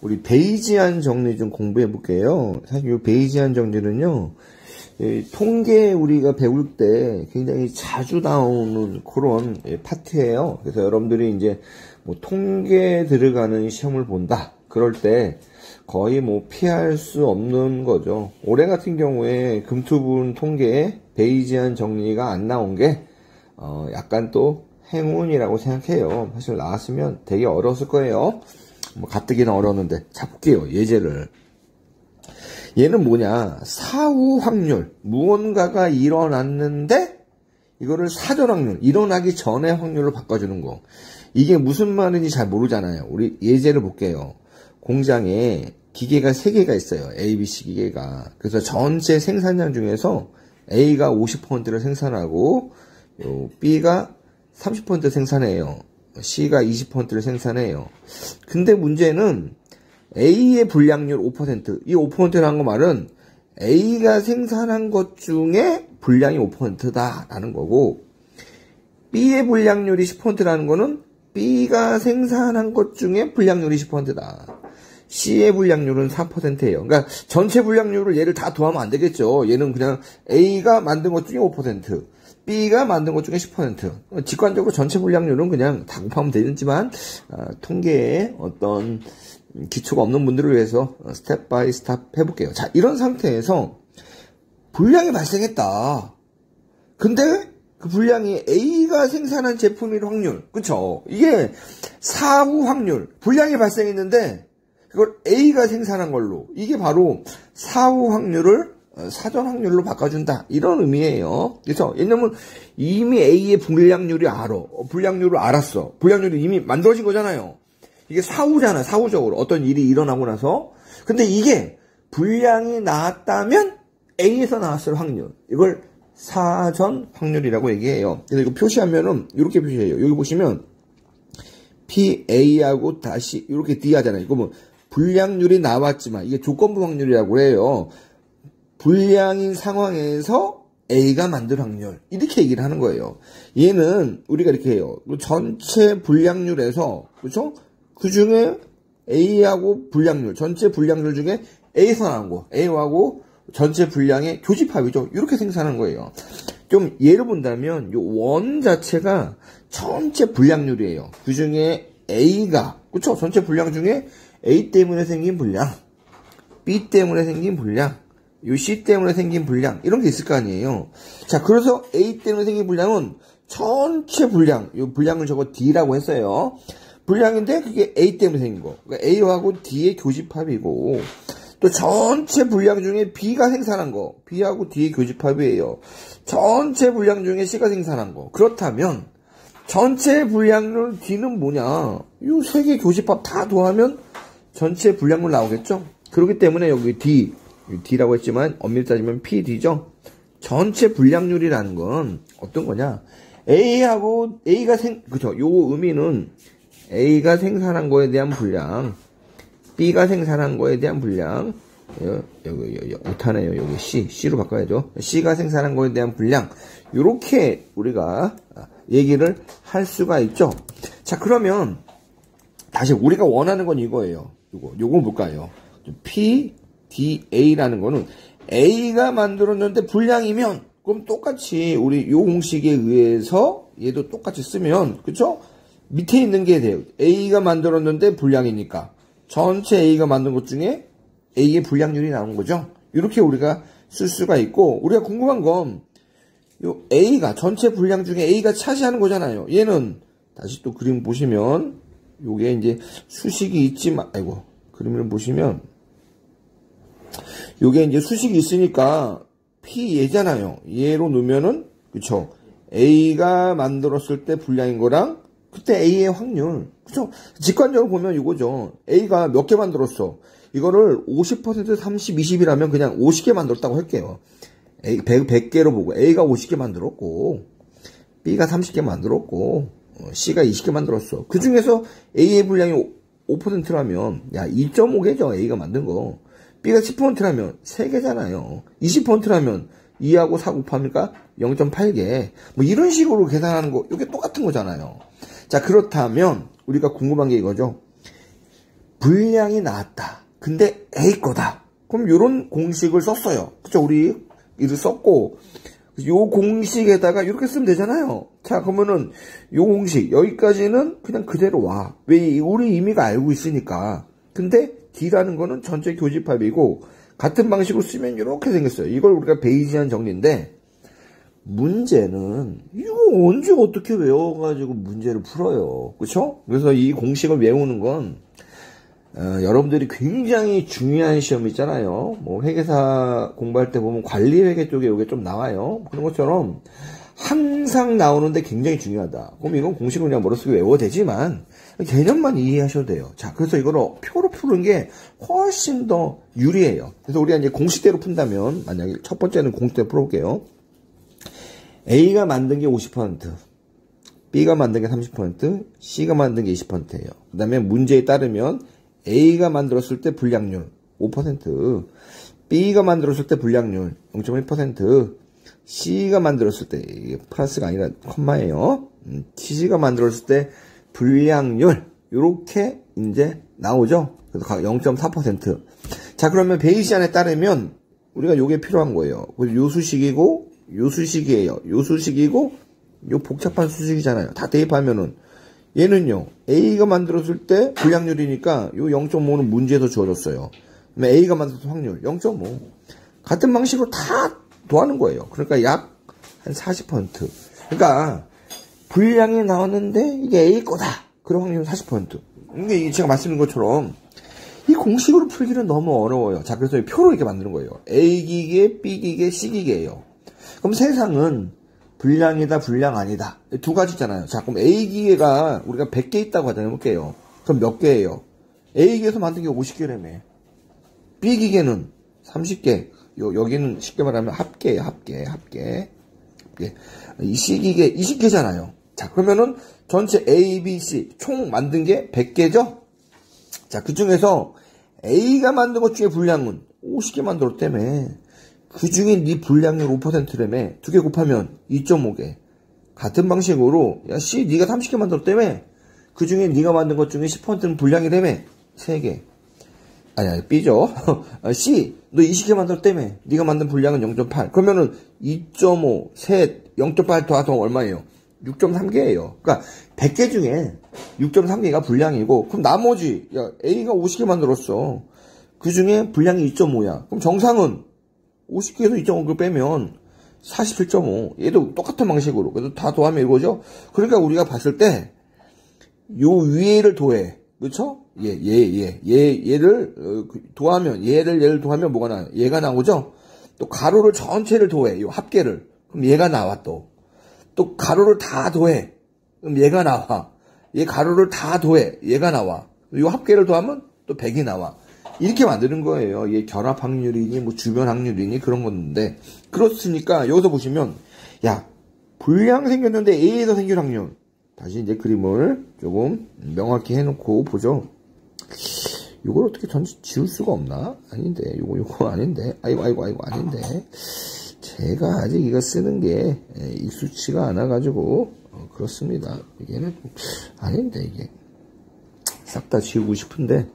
우리 베이지안 정리 좀 공부해 볼게요. 사실 이 베이지안 정리는요, 통계 우리가 배울 때 굉장히 자주 나오는 그런 파트예요. 그래서 여러분들이 이제 뭐 통계 들어가는 시험을 본다. 그럴 때 거의 뭐 피할 수 없는 거죠. 올해 같은 경우에 금투분 통계에 베이지안 정리가 안 나온 게 약간 또 행운이라고 생각해요. 사실 나왔으면 되게 어려웠을 거예요. 뭐 가뜩이나 어려웠는데. 자, 볼게요. 예제를. 얘는 뭐냐, 사후 확률, 무언가가 일어났는데 이거를 사전 확률, 일어나기 전에 확률로 바꿔주는 거. 이게 무슨 말인지 잘 모르잖아요. 우리 예제를 볼게요. 공장에 기계가 3개가 있어요. ABC 기계가. 그래서 전체 생산량 중에서 A가 50%를 생산하고 B가 30% 생산해요. C가 20%를 생산해요. 근데 문제는 A의 불량률 5%, 이 5%라는 거 말은 A가 생산한 것 중에 불량이 5%다라는 거고, B의 불량률이 10%라는 거는 B가 생산한 것 중에 불량률이 10%다. C의 불량률은 4%예요. 그러니까 전체 불량률을 얘를 다 더하면 안 되겠죠. 얘는 그냥 A가 만든 것 중에 5%, B가 만든 것 중에 10%. 직관적으로 전체 불량률은 그냥 다 곱하면 되지만, 통계에 어떤 기초가 없는 분들을 위해서 스텝 바이 스텝 해볼게요. 자, 이런 상태에서 불량이 발생했다. 근데 그 불량이 A가 생산한 제품일 확률, 그쵸? 이게 사후 확률, 불량이 발생했는데 그걸 A가 생산한 걸로, 이게 바로 사후 확률을 사전 확률로 바꿔준다, 이런 의미예요. 그래서 왜냐면 이미 A의 불량률이 불량률을 알았어. 불량률이 이미 만들어진 거잖아요. 이게 사후잖아. 사후적으로 어떤 일이 일어나고 나서. 근데 이게 불량이 나왔다면 A에서 나왔을 확률, 이걸 사전 확률이라고 얘기해요. 그래서 이거 표시하면은 이렇게 표시해요. 여기 보시면 PA하고 다시 이렇게 D 하잖아요. 이거 뭐 불량률이 나왔지만 이게 조건부 확률이라고 해요. 불량인 상황에서 A가 만들 확률, 이렇게 얘기를 하는 거예요. 얘는 우리가 이렇게 해요. 전체 불량률에서, 그렇죠? 그 중에 A하고 불량률, 전체 불량률 중에 A에서 나온 거, A하고 전체 불량의 교집합이죠. 이렇게 생산한 거예요. 좀 예를 본다면 요 원 자체가 전체 불량률이에요. 그 중에 A가, 그렇죠? 전체 불량 중에 A 때문에 생긴 불량, B 때문에 생긴 불량, 요 C 때문에 생긴 불량, 이런 게 있을 거 아니에요. 자, 그래서 A 때문에 생긴 불량은 전체 불량, 요 불량을 저거 D라고 했어요. 불량인데 그게 A 때문에 생긴 거. 그러니까 A하고 D의 교집합이고, 또 전체 불량 중에 B가 생산한 거, B하고 D의 교집합이에요. 전체 불량 중에 C가 생산한 거. 그렇다면 전체 불량률 D는 뭐냐? 요 3개 교집합 다 더하면 전체 불량률 나오겠죠? 그렇기 때문에 여기 D라고 했지만 엄밀히 따지면 PD죠? 전체 불량률이라는 건 어떤 거냐? A하고 그죠? 요 의미는 A가 생산한 거에 대한 불량, B가 생산한 거에 대한 불량, 여기 못하네요. 여기 C로 바꿔야죠. C가 생산한 거에 대한 불량, 요렇게 우리가 얘기를 할 수가 있죠. 자, 그러면 다시 우리가 원하는 건 이거예요. 요거 뭘까요? PDA라는 거는 A가 만들었는데 불량이면, 그럼 똑같이 우리 요 공식에 의해서 얘도 똑같이 쓰면, 그쵸? 밑에 있는 게 돼요. A가 만들었는데 불량이니까 전체 A가 만든 것 중에 A의 불량률이 나온 거죠. 이렇게 우리가 쓸 수가 있고, 우리가 궁금한 건 요 A가, 전체 불량 중에 A가 차지하는 거잖아요. 얘는 다시 또 그림 보시면 요게 이제 수식이 있지만, 그림을 보시면 요게 이제 수식이 있으니까 P 얘잖아요. 얘로 놓으면은, 그쵸? A가 만들었을 때 불량인 거랑 그때 A의 확률, 그쵸? 직관적으로 보면 이거죠. A가 몇 개 만들었어? 이거를 50%, 30, 20이라면 그냥 50개 만들었다고 할게요. 100개로 보고 A가 50개 만들었고, B가 30개 만들었고, C가 20개 만들었어. 그 중에서 A의 분량이 5%라면, 2.5개죠. A가 만든 거. B가 10%라면 3개잖아요. 20%라면 2하고 4 곱합니까? 0.8개. 뭐 이런 식으로 계산하는 거, 이게 똑같은 거잖아요. 자, 그렇다면 우리가 궁금한 게 이거죠. 분량이 나왔다. 근데 A 거다. 그럼 요런 공식을 썼어요. 그쵸? 우리 이를 썼고, 요 공식에다가 이렇게 쓰면 되잖아요. 자, 그러면은 요 공식 여기까지는 그냥 그대로 와. 왜? 우리 의미가 알고 있으니까. 근데 D라는 거는 전체 교집합이고 같은 방식으로 쓰면 이렇게 생겼어요. 이걸 우리가 베이지안 정리인데, 문제는 이거 언제 어떻게 외워가지고 문제를 풀어요. 그쵸? 그래서 이 공식을 외우는 건 여러분들이 굉장히 중요한 시험 있잖아요. 뭐 회계사 공부할 때 보면 관리회계 쪽에 이게 좀 나와요. 그런 것처럼 항상 나오는데 굉장히 중요하다. 그럼 이건 공식을 그냥 머릿속에 외워도 되지만 개념만 이해하셔도 돼요. 자, 그래서 이거를 표로 푸는 게 훨씬 더 유리해요. 그래서 우리가 이제 공식대로 푼다면, 만약에 첫 번째는 공식대로 풀어볼게요. A가 만든 게 50%, B가 만든 게 30%, C가 만든 게 20%예요. 그 다음에 문제에 따르면 A가 만들었을 때 불량률 5%, B가 만들었을 때 불량률 0.1%, C가 만들었을 때, 이게 플러스가 아니라 컴마예요. C가 만들었을 때 불량률, 요렇게 이제 나오죠. 그래서 0.4%. 자, 그러면 베이시안에 따르면 우리가 요게 필요한 거예요. 요 수식이고, 요 수식이에요. 요 수식이고, 요 복잡한 수식이잖아요. 다 대입하면은 얘는요, A가 만들었을 때 불량률이니까 요 0.5는 문제에서 주어졌어요. 그러면 A가 만들었을 확률 0.5. 같은 방식으로 다 더하는 거예요. 그러니까 약 한 40%. 그러니까 불량이 나왔는데 이게 A 거다. 그런 확률은 40%. 이게 제가 말씀드린 것처럼 이 공식으로 풀기는 너무 어려워요. 자, 그래서 표로 이렇게 만드는 거예요. A 기계, B 기계, C 기계예요. 그럼 세상은 불량이다, 불량 아니다. 두 가지잖아요. 자, 그럼 A 기계가 우리가 100개 있다고 하자 해볼게요. 그럼 몇 개예요? A 기계에서 만든 게 50개라며. B 기계는 30개. 여기는 쉽게 말하면 합계예요. 합계. 이 C 기계 20개잖아요. 자, 그러면은 전체 A, B, C 총 만든 게 100개죠? 자, 그 중에서 A가 만든 것 중에 불량은 50개 만들었다며. 그 중에 네 불량률 5%라며. 2개 곱하면 2.5개. 같은 방식으로, 야, C, 네가 30개 만들었다며. 그 중에 네가 만든 것 중에 10%는 불량이라며. 3개. 아니, B죠. C, 너 20개 만들었다며. 네가 만든 불량은 0.8. 그러면은 2.5, 셋, 0.8 더해서 얼마예요? 6.3개예요. 그러니까 100개 중에 6.3개가 불량이고, 그럼 나머지, 야, A가 50개 만들었어. 그 중에 불량이 2.5야. 그럼 정상은 50개에서 2.5개 빼면 47.5. 얘도 똑같은 방식으로. 그래서 다 더하면 이거죠? 그러니까 우리가 봤을 때, 요 위에를 더해. 그쵸? 얘를 더하면, 얘를 더하면 뭐가 나요? 얘가 나오죠? 또 가로를 전체를 더해. 요 합계를. 그럼 얘가 나와 또. 또 가로를 다 더해. 그럼 얘가 나와. 얘 가로를 다 더해. 얘가 나와. 요 합계를 더하면 또 100이 나와. 이렇게 만드는 거예요. 이게 결합 확률이니 뭐 주변 확률이니 그런 건데. 그렇으니까 여기서 보시면, 야, 불량 생겼는데 A에서 생길 확률. 다시 이제 그림을 조금 명확히 해놓고 보죠. 이걸 어떻게 전체 지울 수가 없나? 아닌데, 요거 아닌데. 아이고, 아닌데. 제가 아직 이거 쓰는 게 익숙치가 않아가지고, 그렇습니다. 이게는, 아닌데, 이게. 싹 다 지우고 싶은데,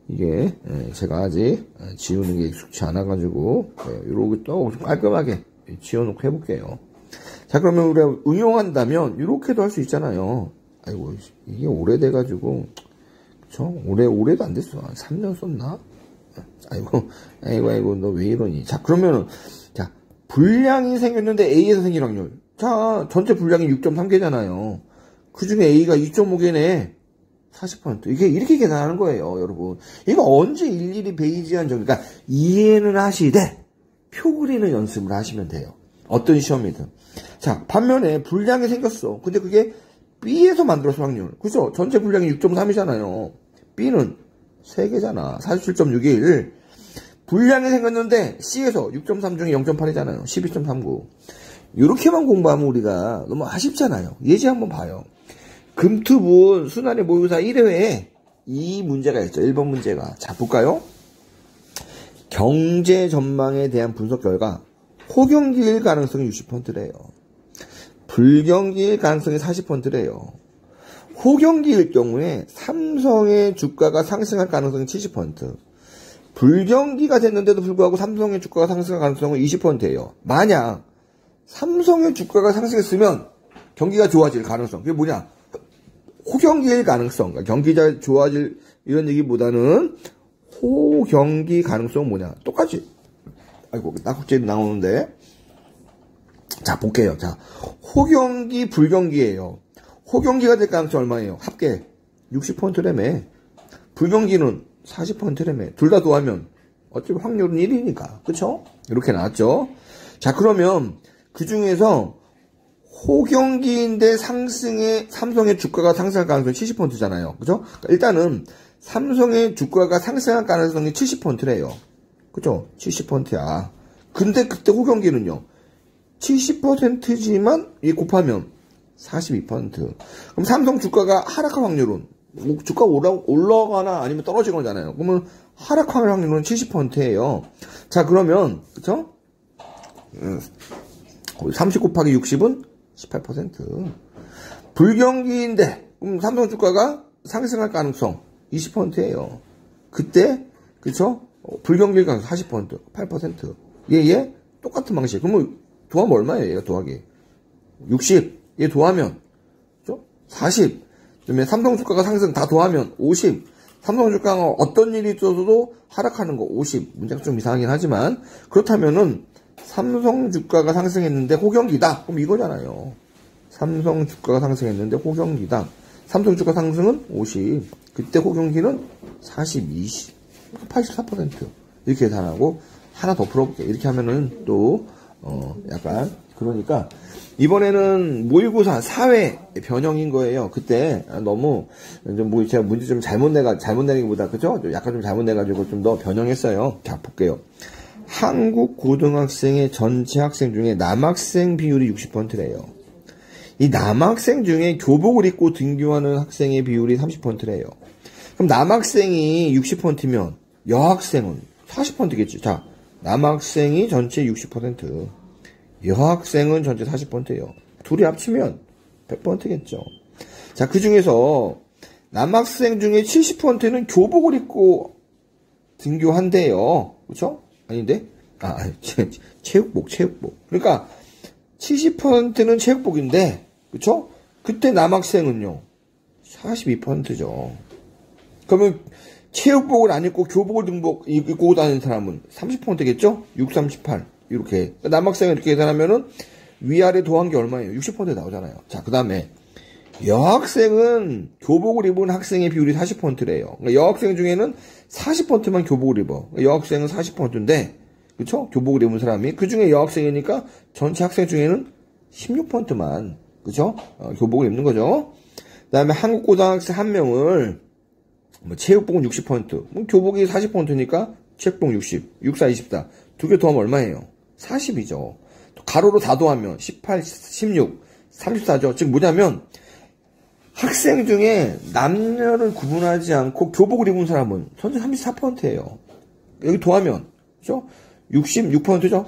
이게, 제가 아직 지우는 게 익숙치 않아가지고, 요렇게 또 깔끔하게 지워놓고 해볼게요. 자, 그러면 우리가 응용한다면, 이렇게도 할 수 있잖아요. 아이고, 이게 오래돼가지고, 그쵸? 오래도 안 됐어. 한 3년 썼나? 아이고, 너 왜 이러니? 자, 그러면은, 자, 불량이 생겼는데 A에서 생길 확률. 자, 전체 불량이 6.3개잖아요. 그 중에 A가 2.5개네. 40%. 이게 이렇게 계산하는 거예요, 여러분. 이거 언제 일일이 베이지안 정리, 그러니까 이해는 하시되, 표 그리는 연습을 하시면 돼요. 어떤 시험이든. 자, 반면에 불량이 생겼어. 근데 그게 B에서 만들었을 확률. 그죠? 전체 불량이 6.3이잖아요. B는 3개잖아. 47.61. 불량이 생겼는데 C에서 6.3 중에 0.8이잖아요. 12.39. 이렇게만 공부하면 우리가 너무 아쉽잖아요. 예제 한번 봐요. 금투분 순환의 모의고사 1회에 이 문제가 있죠. 1번 문제가. 자, 볼까요? 경제 전망에 대한 분석 결과 호경기일 가능성이 60%래요. 불경기일 가능성이 40%래요. 호경기일 경우에 삼성의 주가가 상승할 가능성이 70%, 불경기가 됐는데도 불구하고 삼성의 주가가 상승할 가능성은 20%예요. 만약 삼성의 주가가 상승했으면 경기가 좋아질 가능성, 그게 뭐냐? 호경기일 가능성, 그러니까 경기가 좋아질 이런 얘기보다는 호경기 가능성은 뭐냐? 똑같이. 아이고, 낙국제도 나오는데. 자, 볼게요. 자, 호경기, 불경기예요. 호경기가 될 가능성 얼마예요? 합계 60%라며. 불경기는 40%라며. 둘 다 더하면 어차피 확률은 1이니까. 그쵸? 이렇게 나왔죠. 자, 그러면 그 중에서 호경기인데 삼성의 주가가 상승할 가능성이 70%잖아요. 그죠? 그러니까 일단은 삼성의 주가가 상승할 가능성이 70%래요. 그죠? 70%야. 근데 그때 호경기는요. 70%지만 이 곱하면 42%. 그럼 삼성 주가가 하락할 확률은 주가가 올라가나 아니면 떨어지는 거잖아요. 그러면 하락할 확률은 70%예요. 자, 그러면 그쵸? 30 곱하기 60은 18%. 불경기인데 그럼 삼성 주가가 상승할 가능성 20%예요. 그때 그쵸? 불경기일 가능성 40%, 8%. 얘 똑같은 방식. 그러면 더하면 얼마예요? 얘가 더하기 60. 얘 더하면 그쵸? 40. 그다음에 삼성 주가가 상승 다 더하면 50. 삼성 주가가 어떤 일이 있어서도 하락하는 거 50. 문제가 좀 이상하긴 하지만 그렇다면은 삼성 주가가 상승했는데 호경기다. 그럼 이거잖아요. 삼성 주가가 상승했는데 호경기다. 삼성 주가 상승은 50. 그때 호경기는 40, 20. 84%. 이렇게 계산하고 하나 더 풀어볼게요. 이렇게 하면은 또 약간 그러니까 이번에는 모의고사 사회 변형인 거예요. 그때 너무 좀 제가 문제 좀 잘못 내기보다 그죠? 약간 좀 잘못 내가지고 좀 더 변형했어요. 자, 볼게요. 한국 고등학생의 전체 학생 중에 남학생 비율이 60%래요. 이 남학생 중에 교복을 입고 등교하는 학생의 비율이 30%래요. 그럼 남학생이 60%면 여학생은 40%겠지. 자, 남학생이 전체 60%, 여학생은 전체 40%예요. 둘이 합치면 100%겠죠. 자, 그 중에서 남학생 중에 70%는 교복을 입고 등교한대요. 그렇죠? 아닌데? 체육복. 그러니까 70%는 체육복인데, 그렇죠? 그때 남학생은요 42%죠. 그러면 체육복을 안 입고 교복을 입고 다니는 사람은 30%겠죠? 6, 38 이렇게. 남학생은 이렇게 계산하면은 위아래 더한 게 얼마예요? 60% 나오잖아요. 자, 그 다음에 여학생은 교복을 입은 학생의 비율이 40%래요. 그러니까 여학생 중에는 40%만 교복을 입어. 그러니까 여학생은 40%인데, 그쵸? 교복을 입은 사람이. 그 중에 여학생이니까 전체 학생 중에는 16%만, 그쵸? 교복을 입는 거죠. 그 다음에 한국고등학생 한 명을, 체육복은 60%, 교복이 40%니까 체육복 60, 6, 4, 24. 두 개 더하면 얼마예요? 40이죠. 가로로 다 더하면 18, 16, 34죠. 즉 뭐냐면, 학생 중에 남녀를 구분하지 않고 교복을 입은 사람은 전체 34%예요. 여기 더하면, 그죠? 66%죠?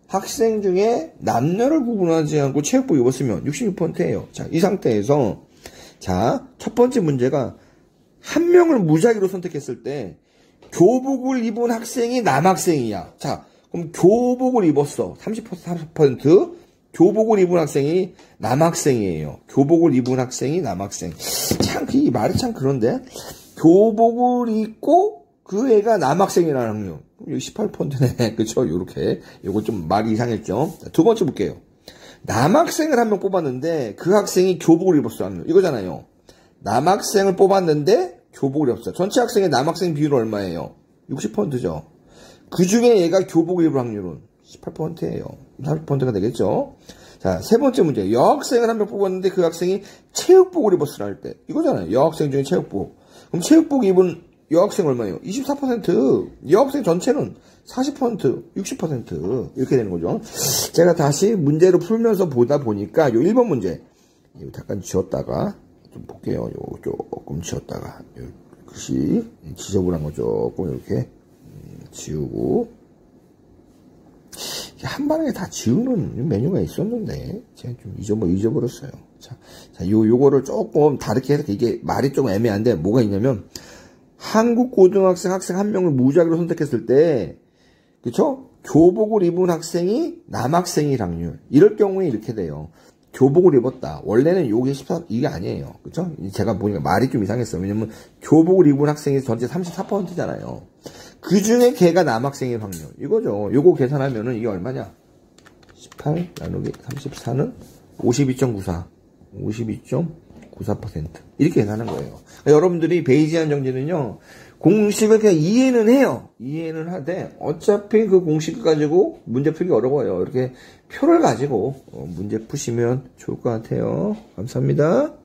학생 중에 남녀를 구분하지 않고 체육복 입었으면 66%예요. 자, 이 상태에서, 자, 첫 번째 문제가 한 명을 무작위로 선택했을 때, 교복을 입은 학생이 남학생이야. 자, 그럼 교복을 입었어. 30%, 교복을 입은 학생이 남학생이에요. 교복을 입은 학생이 남학생. 참, 이 말이 참 그런데. 교복을 입고 그 애가 남학생이라는 확률. 여기 18%네. 그쵸? 요렇게. 요거 좀 말이 이상했죠? 자, 두 번째 볼게요. 남학생을 한 명 뽑았는데 그 학생이 교복을 입었어. 확률. 이거잖아요. 남학생을 뽑았는데 교복을 입었어. 전체 학생의 남학생 비율은 얼마예요? 60%죠. 그 중에 얘가 교복을 입을 확률은 18%예요. 40%가 되겠죠. 자, 세 번째 문제. 여학생을 한 명 뽑았는데 그 학생이 체육복을 입었으라 할 때. 이거잖아요. 여학생 중에 체육복. 그럼 체육복 입은 여학생 얼마예요? 24%. 여학생 전체는 40%, 60% 이렇게 되는 거죠. 제가 다시 문제를 풀면서 보다 보니까 요 1번 문제. 이거 잠깐 지웠다가 좀 볼게요. 요 조금 지웠다가 요 글씨 지저분한 거 조금 이렇게 지우고. 한 방에 다 지우는 메뉴가 있었는데 제가 좀 잊어버렸어요. 요거를 조금 다르게 해서 이게 말이 좀 애매한데 뭐가 있냐면 한국 고등학생 학생 한 명을 무작위로 선택했을 때 그쵸? 교복을 입은 학생이 남학생일 확률 이럴 경우에 이렇게 돼요. 교복을 입었다. 원래는 요게 14, 이게 아니에요. 그쵸? 제가 보니까 말이 좀 이상했어요. 왜냐면 교복을 입은 학생이 전체 34%잖아요. 그 중에 걔가 남학생일 확률. 이거죠. 요거 계산하면은 이게 얼마냐? 18 나누기 34는 52.94. 52.94%. 이렇게 계산하는 거예요. 그러니까 여러분들이 베이지안 정제는요, 공식을 그냥 이해는 해요. 이해는 하되, 어차피 그 공식을 가지고 문제 풀기 어려워요. 이렇게 표를 가지고 문제 푸시면 좋을 것 같아요. 감사합니다.